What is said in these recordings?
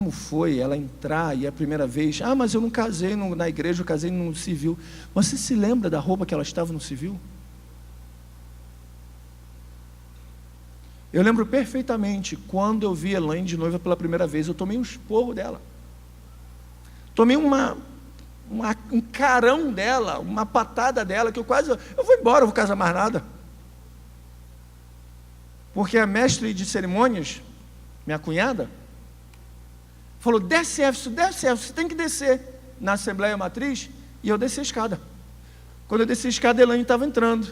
como foi ela entrar e a primeira vez, mas eu não casei na igreja, eu casei no civil. Você se lembra da roupa que ela estava no civil? Eu lembro perfeitamente, quando eu vi Elaine de noiva pela primeira vez, eu tomei um esporro dela. Tomei um carão dela, uma patada dela, que eu vou embora, eu vou casar mais nada. Porque a mestre de cerimônias, minha cunhada, falou, desce Éfeso, você tem que descer na Assembleia Matriz, e eu desci a escada. Quando eu desci a escada, a Elaine estava entrando.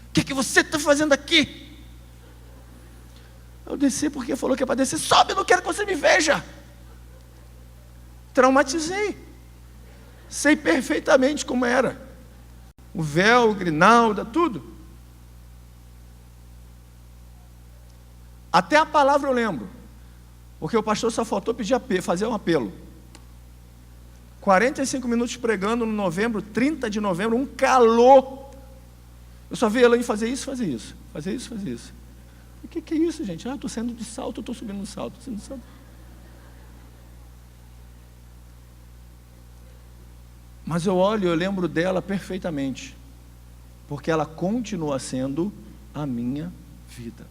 O que você está fazendo aqui? Eu desci porque falou que é para descer. Sobe, eu não quero que você me veja. Traumatizei. Sei perfeitamente como era. O véu, o grinalda, tudo. Até a palavra eu lembro. Porque o pastor só faltou fazer um apelo. 45 minutos pregando no novembro, 30 de novembro, um calor. Eu só vi a Elaine fazer isso. O que é isso, gente? Estou saindo de salto, estou subindo no salto, Mas eu olho, eu lembro dela perfeitamente, porque ela continua sendo a minha vida.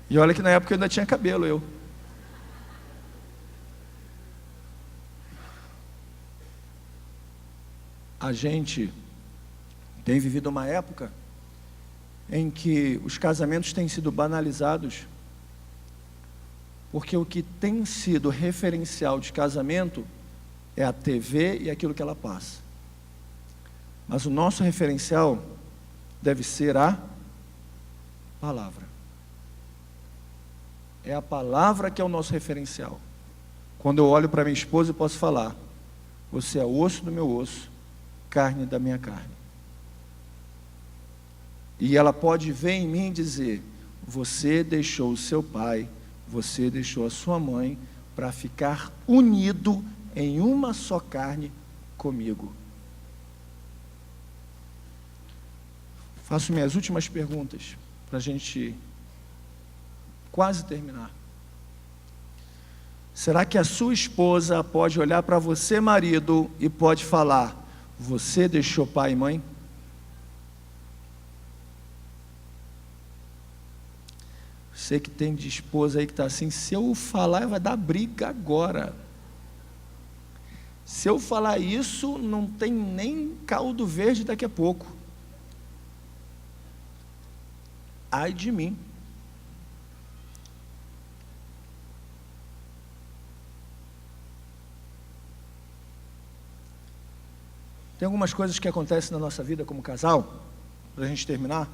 E olha que na época eu ainda tinha cabelo, A gente tem vivido uma época em que os casamentos têm sido banalizados, porque o que tem sido referencial de casamento é a TV e aquilo que ela passa. Mas o nosso referencial deve ser a palavra. É a palavra que é o nosso referencial. Quando eu olho para minha esposa, eu posso falar, você é osso do meu osso, carne da minha carne. E ela pode ver em mim e dizer, você deixou o seu pai, você deixou a sua mãe, para ficar unido em uma só carne comigo. Faço minhas últimas perguntas, para a gente quase terminar. Será que a sua esposa pode olhar para você, marido, e pode falar, você deixou pai e mãe? Você que tem de esposa aí que está assim, se eu falar vai dar briga agora. Se eu falar isso, não tem nem caldo verde daqui a pouco. Ai de mim. Tem algumas coisas que acontecem na nossa vida como casal, para a gente terminar.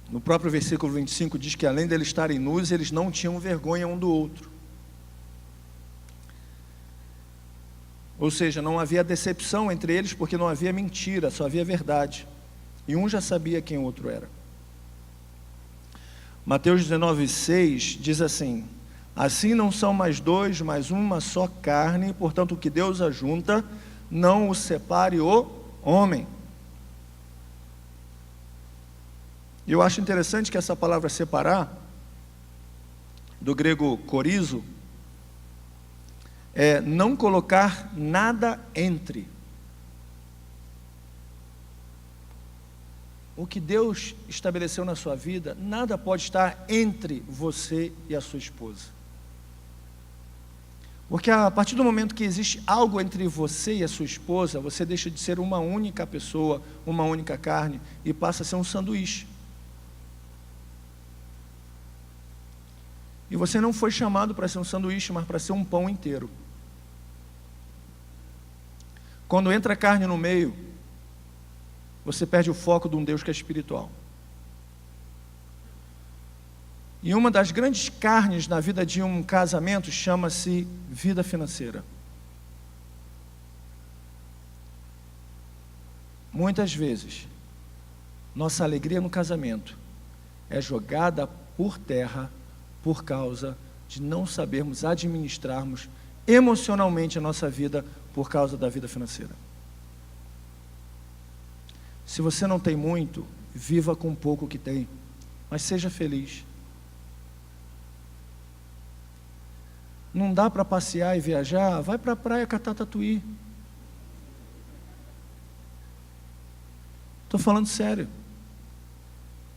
No próprio versículo 25 diz que além deles estarem nus, eles não tinham vergonha um do outro. Ou seja, não havia decepção entre eles, porque não havia mentira, só havia verdade. E um já sabia quem o outro era. Mateus 19:6 diz assim, assim não são mais dois, mas uma só carne, portanto o que Deus ajunta, não o separe o homem. E eu acho interessante que essa palavra separar, do grego corizo, é não colocar nada entre. O que Deus estabeleceu na sua vida, nada pode estar entre você e a sua esposa. Porque a partir do momento que existe algo entre você e a sua esposa, você deixa de ser uma única pessoa, uma única carne, e passa a ser um sanduíche. E você não foi chamado para ser um sanduíche, mas para ser um pão inteiro. Quando entra carne no meio, você perde o foco de um Deus que é espiritual. E uma das grandes carnes na vida de um casamento chama-se vida financeira. Muitas vezes, nossa alegria no casamento é jogada por terra por causa de não sabermos administrarmos emocionalmente a nossa vida por causa da vida financeira. Se você não tem muito, viva com pouco que tem, mas seja feliz. Não dá para passear e viajar? Vai para a praia catar tatuí. Estou falando sério.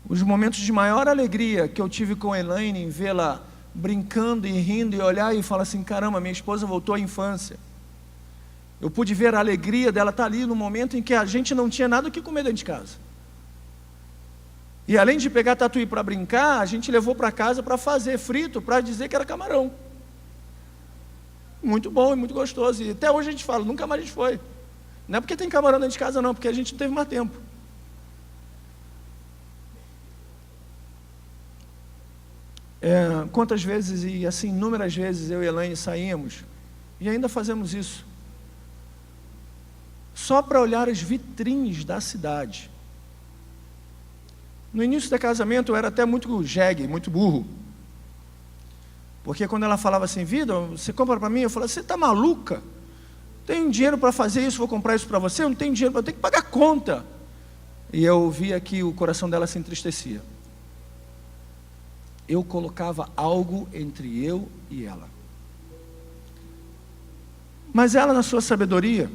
Os momentos de maior alegria que eu tive com a Elaine, em vê-la brincando e rindo e olhar e falar assim, caramba, minha esposa voltou à infância. Eu pude ver a alegria dela estar ali no momento em que a gente não tinha nada o que comer dentro de casa. E além de pegar tatuí para brincar, a gente levou para casa para fazer frito, para dizer que era camarão. Muito bom e muito gostoso. E até hoje a gente fala, nunca mais a gente foi. Não é porque tem camarão dentro de casa não, porque a gente não teve mais tempo. Quantas vezes, e assim, inúmeras vezes eu e Elaine saímos, e ainda fazemos isso, só para olhar as vitrines da cidade. No início do casamento eu era até muito jegue, muito burro, porque quando ela falava assim, vida, você compra para mim? Eu falava, você está maluca? Tenho dinheiro para fazer isso, vou comprar isso para você? Eu não tenho dinheiro, eu tenho que pagar conta. E eu via que o coração dela se entristecia. Eu colocava algo entre eu e ela. Mas ela, na sua sabedoria,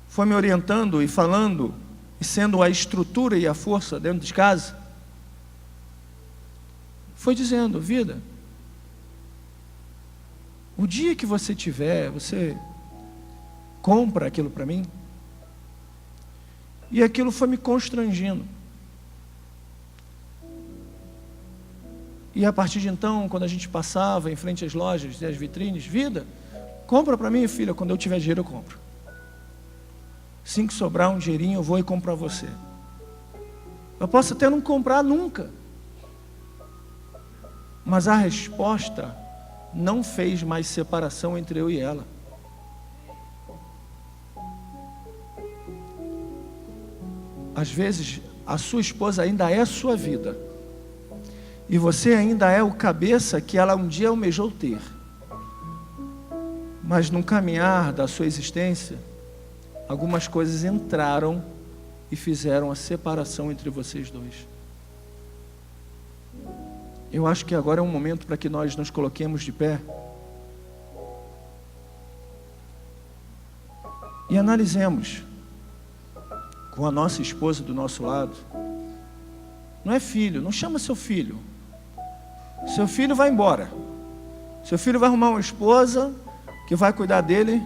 foi me orientando e falando, e sendo a estrutura e a força dentro de casa, foi dizendo, vida, o dia que você tiver, você compra aquilo para mim. E aquilo foi me constrangindo. E a partir de então, quando a gente passava em frente às lojas e às vitrines, vida, compra para mim, filha, quando eu tiver dinheiro eu compro. Assim que sobrar um dinheirinho eu vou e compro para você. Eu posso até não comprar nunca. Mas a resposta não fez mais separação entre eu e ela. Às vezes, a sua esposa ainda é a sua vida. E você ainda é o cabeça que ela um dia almejou ter. Mas no caminhar da sua existência, algumas coisas entraram e fizeram a separação entre vocês dois. Eu acho que agora é um momento para que nós nos coloquemos de pé e analisemos com a nossa esposa do nosso lado. Não é filho, não chama seu filho. Seu filho vai embora. Seu filho vai arrumar uma esposa que vai cuidar dele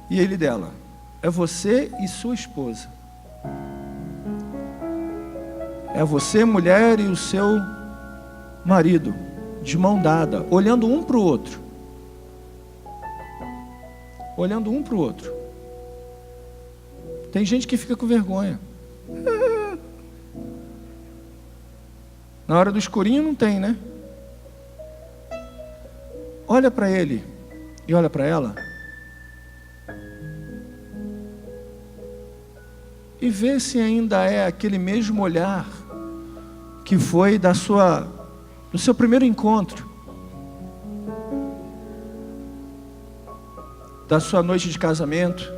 e ele dela. É você e sua esposa. É você, mulher, e o seu marido, de mão dada, olhando um para o outro. Olhando um para o outro. Tem gente que fica com vergonha. Na hora do escurinho não tem, né? Olha para ele e olha para ela. E vê se ainda é aquele mesmo olhar que foi do seu primeiro encontro, da sua noite de casamento,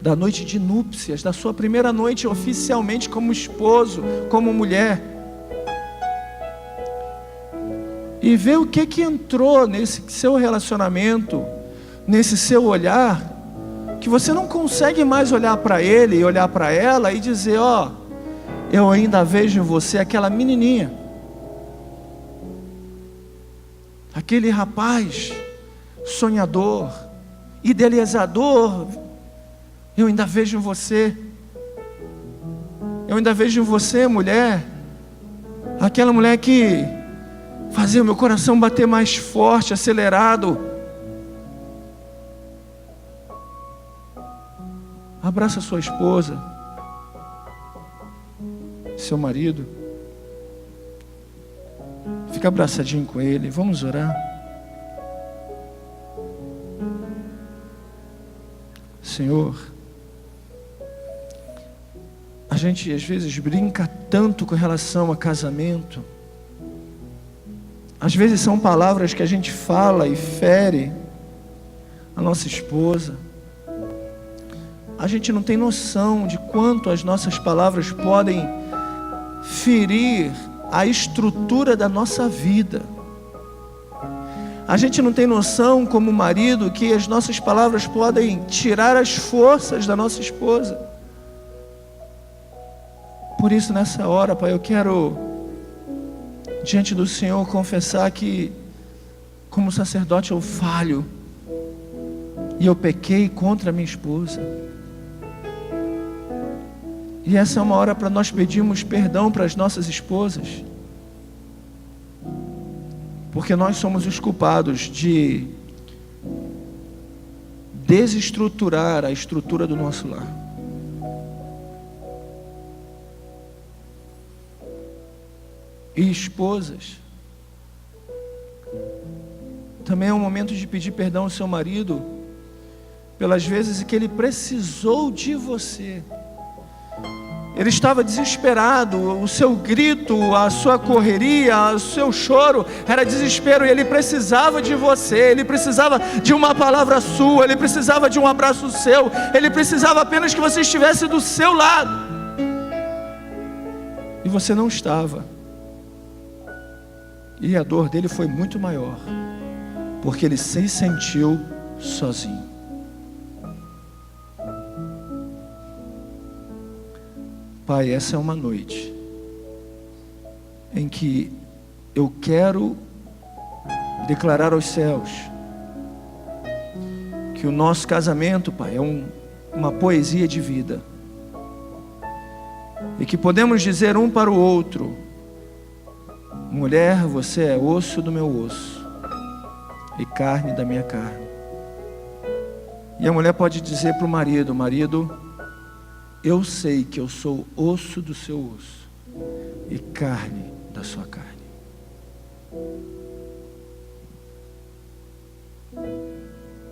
da noite de núpcias, da sua primeira noite oficialmente como esposo, como mulher. E vê o que entrou nesse seu relacionamento, nesse seu olhar, que você não consegue mais olhar para ele e olhar para ela e dizer, ó, eu ainda vejo em você aquela menininha, aquele rapaz sonhador, idealizador. Eu ainda vejo em você. Eu ainda vejo em você, mulher, aquela mulher que fazia o meu coração bater mais forte, acelerado. Abraça sua esposa, seu marido. Fica abraçadinho com ele. Vamos orar. Senhor, a gente às vezes brinca tanto com relação a casamento, Às vezes são palavras que a gente fala e fere a nossa esposa. A gente não tem noção de quanto as nossas palavras podem ferir a estrutura da nossa vida. A gente não tem noção, como marido, que as nossas palavras podem tirar as forças da nossa esposa. Por isso, nessa hora, Pai, eu quero, diante do Senhor, confessar que, como sacerdote, eu falho. E eu pequei contra a minha esposa. E essa é uma hora para nós pedirmos perdão para as nossas esposas. Porque nós somos os culpados de desestruturar a estrutura do nosso lar. E esposas, também é um momento de pedir perdão ao seu marido pelas vezes que ele precisou de você. Ele estava desesperado, o seu grito, a sua correria, o seu choro era desespero, e ele precisava de você, ele precisava de uma palavra sua, ele precisava de um abraço seu, ele precisava apenas que você estivesse do seu lado. E você não estava. E a dor dele foi muito maior, porque ele se sentiu sozinho. Pai, essa é uma noite em que eu quero declarar aos céus que o nosso casamento, Pai, é uma poesia de vida, e que podemos dizer um para o outro: mulher, você é osso do meu osso e carne da minha carne. E a mulher pode dizer para o marido: marido, eu sei que eu sou osso do seu osso e carne da sua carne.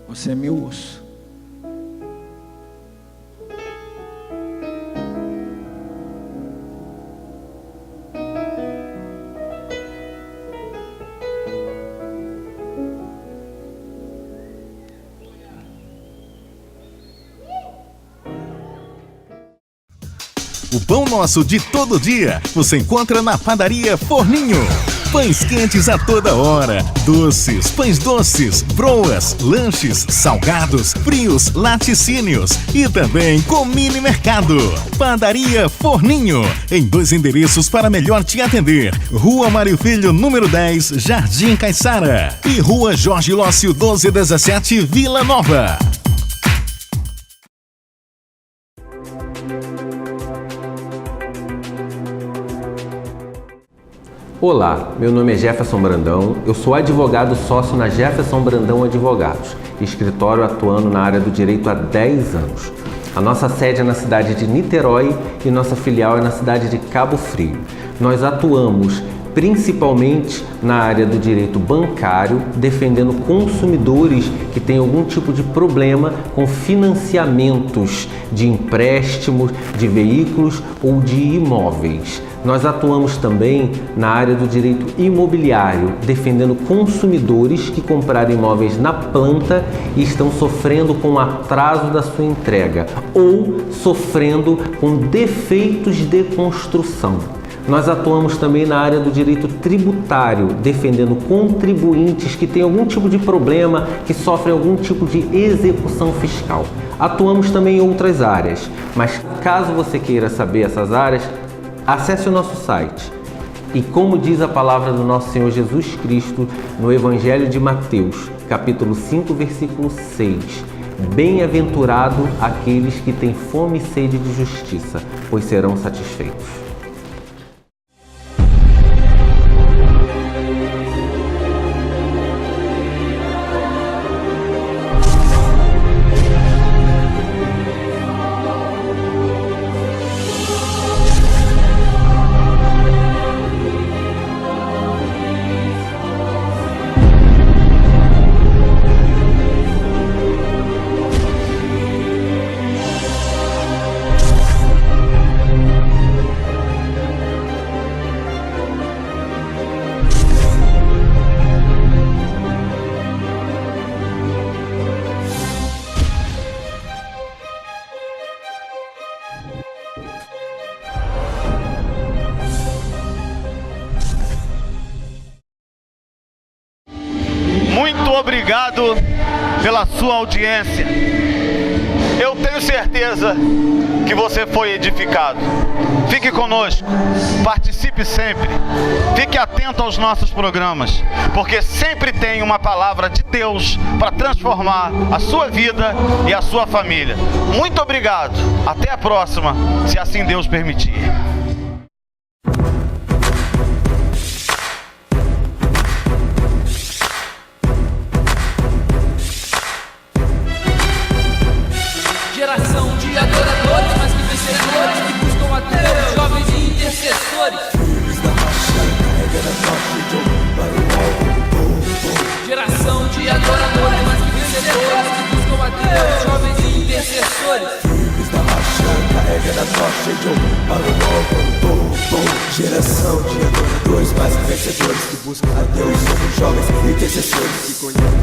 Você é meu osso. O pão nosso de todo dia você encontra na Padaria Forninho. Pães quentes a toda hora, doces, pães doces, broas, lanches, salgados, frios, laticínios e também com mini mercado. Padaria Forninho, em 2 endereços para melhor te atender: Rua Mário Filho, número 10, Jardim Caiçara, e Rua Jorge Lócio 1217, Vila Nova. Olá, meu nome é Jefferson Brandão, eu sou advogado sócio na Jefferson Brandão Advogados, escritório atuando na área do direito há 10 anos. A nossa sede é na cidade de Niterói e nossa filial é na cidade de Cabo Frio. Nós atuamos principalmente na área do direito bancário, defendendo consumidores que têm algum tipo de problema com financiamentos de empréstimos, de veículos ou de imóveis. Nós atuamos também na área do direito imobiliário, defendendo consumidores que compraram imóveis na planta e estão sofrendo com o atraso da sua entrega ou sofrendo com defeitos de construção. Nós atuamos também na área do direito tributário, defendendo contribuintes que têm algum tipo de problema, que sofrem algum tipo de execução fiscal. Atuamos também em outras áreas, mas caso você queira saber essas áreas, acesse o nosso site. E como diz a palavra do nosso Senhor Jesus Cristo no Evangelho de Mateus, capítulo 5, versículo 6, bem-aventurado aqueles que têm fome e sede de justiça, pois serão satisfeitos. obrigado pela sua audiência. Eu tenho certeza que você foi edificado. Fique conosco, participe sempre, fique atento aos nossos programas, porque sempre tem uma palavra de Deus para transformar a sua vida e a sua família. Muito obrigado, até a próxima, se assim Deus permitir. Geração de adoradores, mas que vencedores, que buscam a Deus, jovens e intercessores. Geração de adoradores, mas que vencedores, que buscam a Deus, jovens e intercessores. Carrega na tocha de para o novo. Geração de adoradores, mais que vencedores, que buscam a Deus, somos jovens e intercessores que conhecem.